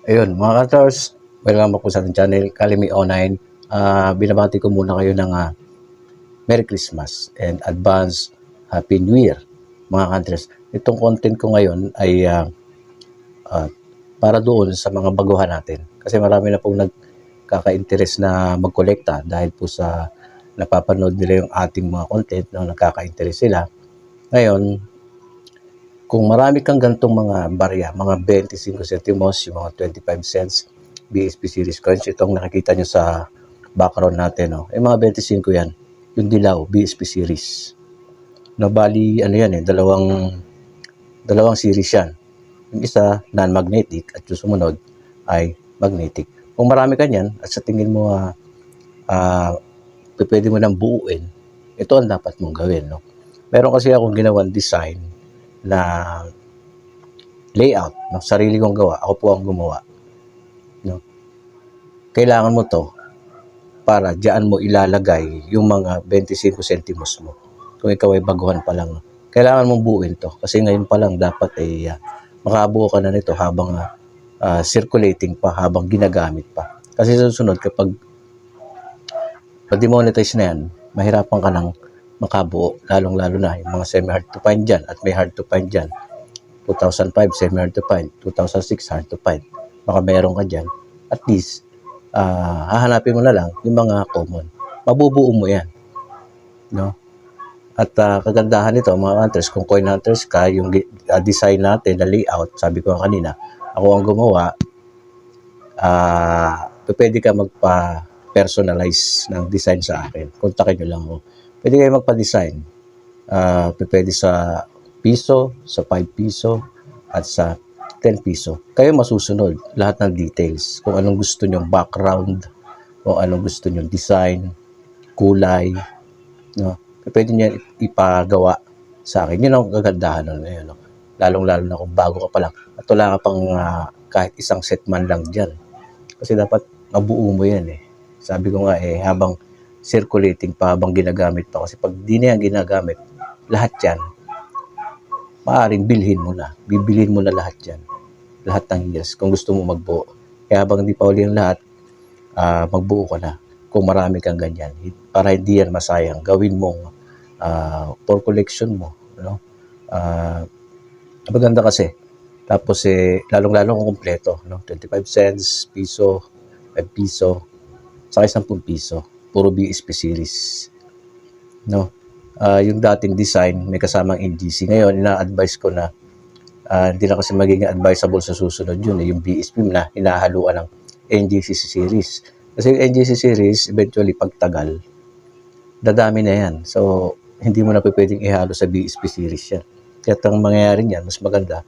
Ayun, mga ka-Tours, welcome back po sa ating channel, Kalimi Online. Binabati ko muna kayo ng Merry Christmas and advance Happy New Year, mga ka-Tours. Itong content ko ngayon ay para doon sa mga baguhan natin. Kasi marami na pong nagkaka-interest na magkolekta dahil po sa napapanood nila yung ating mga content na nagkaka-interest sila. Ngayon, kung marami kang gantong mga barya, mga 25 centimos, yung mga 25 cents, BSP series coins, itong nakikita nyo sa background natin, no? Yung mga 25 yan, yung dilaw, BSP series. No, bali, ano yan dalawang series yan. Yung isa, non-magnetic, at yung sumunod ay magnetic. Kung marami ka yan, at sa tingin mo, pwede mo nang buuin, ito ang dapat mong gawin, no? Meron kasi akong ginawang design na layout, no? Sarili kong gawa, ako po ang gumawa, no? Kailangan mo to para diyan mo ilalagay yung mga 25 centimos mo. Kung ikaw ay baguhan pa lang, no? Kailangan mong buuin to kasi ngayon pa lang dapat ay makabuo ka na nito habang circulating pa, habang ginagamit pa. Kasi sa susunod, kapag pa-demonetize na yan, mahirapan ka nang makabuo, lalong-lalo na yung mga semi-hard to find dyan at may hard to find dyan. 2005, semi-hard to find. 2006, hard to find. Baka meron ka dyan. At least, hahanapin mo na lang yung mga common. Mabubuo mo yan. No? At kagandahan nito, mga hunters, kung coin hunters ka, yung design natin, na layout, sabi ko kanina, ako ang gumawa, pwede ka magpa-personalize ng design sa akin. Kontakin nyo lang ako. Pwede kayo magpa-design. Pwede sa piso, sa 5 piso, at sa 10 piso. Kayo masusunod lahat ng details. Kung anong gusto nyong background, kung anong gusto nyong design, kulay, no? Pwede nyo ipagawa sa akin. Yun ang kagandahan nun. No? Lalong-lalo na kung bago ka pa lang. At wala ka pang kahit isang set man lang dyan. Kasi dapat mabuo mo yan eh. Sabi ko nga habang circulating pa, habang ginagamit pa. Kasi pag di na yan ginagamit, lahat yan, maaaring bilhin mo na. Bibilhin mo na lahat yan. Lahat ng years kung gusto mo magbuo. Kaya habang hindi pa uli ang lahat, magbuo ka na kung marami kang ganyan. Para hindi yan masayang. Gawin mong for collection mo. No? Maganda kasi. Tapos lalong-lalong kung kumpleto. No? 25 cents, piso, 5 piso, saka 10 piso. Puro BSP series. No? Yung dating design, may kasamang NGC. Ngayon, ina-advise ko na hindi na kasi magiging advisable sa susunod yun. Yung BSP na hinahaluan ng NGC series. Kasi yung NGC series, eventually, pagtagal, dadami na yan. So, hindi mo na pwedeng ihalo sa BSP series yan. Kaya ang mangyayari niyan, mas maganda,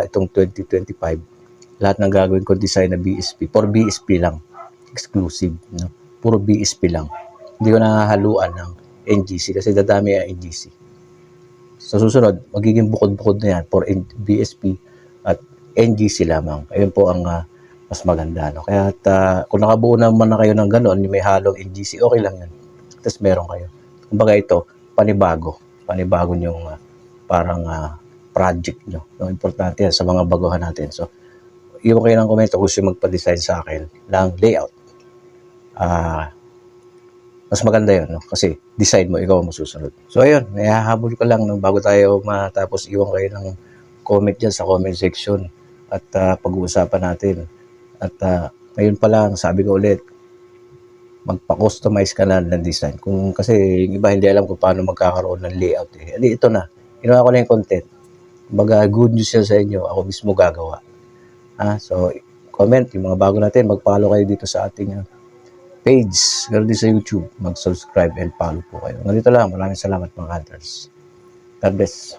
itong 2025, lahat ng gagawin ko design na BSP, for BSP lang, exclusive. No? Puro BSP lang. Hindi ko nahahaluan ng NGC kasi dadami ang NGC. Sa susunod, magiging bukod-bukod na yan for BSP at NGC lamang. Ayun po ang mas maganda. No? Kaya kung nakabuo naman na kayo ng gano'n, may halong NGC, okay lang yan. Tapos meron kayo. Kumbaga ito, panibago yung parang project nyo. No? Importante yan sa mga baguhan natin. So, iwan kayo ng komento kung gusto magpa-design sa akin ng layout. Mas maganda yun, no? Kasi decide mo, ikaw ang masusunod. So, ayun, nahahabol ko lang no? Bago tayo matapos, iwan kayo ng comment dyan sa comment section at pag-uusapan natin. At ngayon pa lang, sabi ko ulit, magpa-customize ka na ng design. Kasi yung iba hindi alam kung paano magkakaroon ng layout. Ito na, ginawa ko na yung content. Kumbaga, good news yan sa inyo, ako mismo gagawa. So, comment, yung mga bago natin, mag-follow kayo dito sa ating page, ganoon din sa YouTube, mag-subscribe and follow po kayo. Ganito lang, maraming salamat mga hunters. God bless.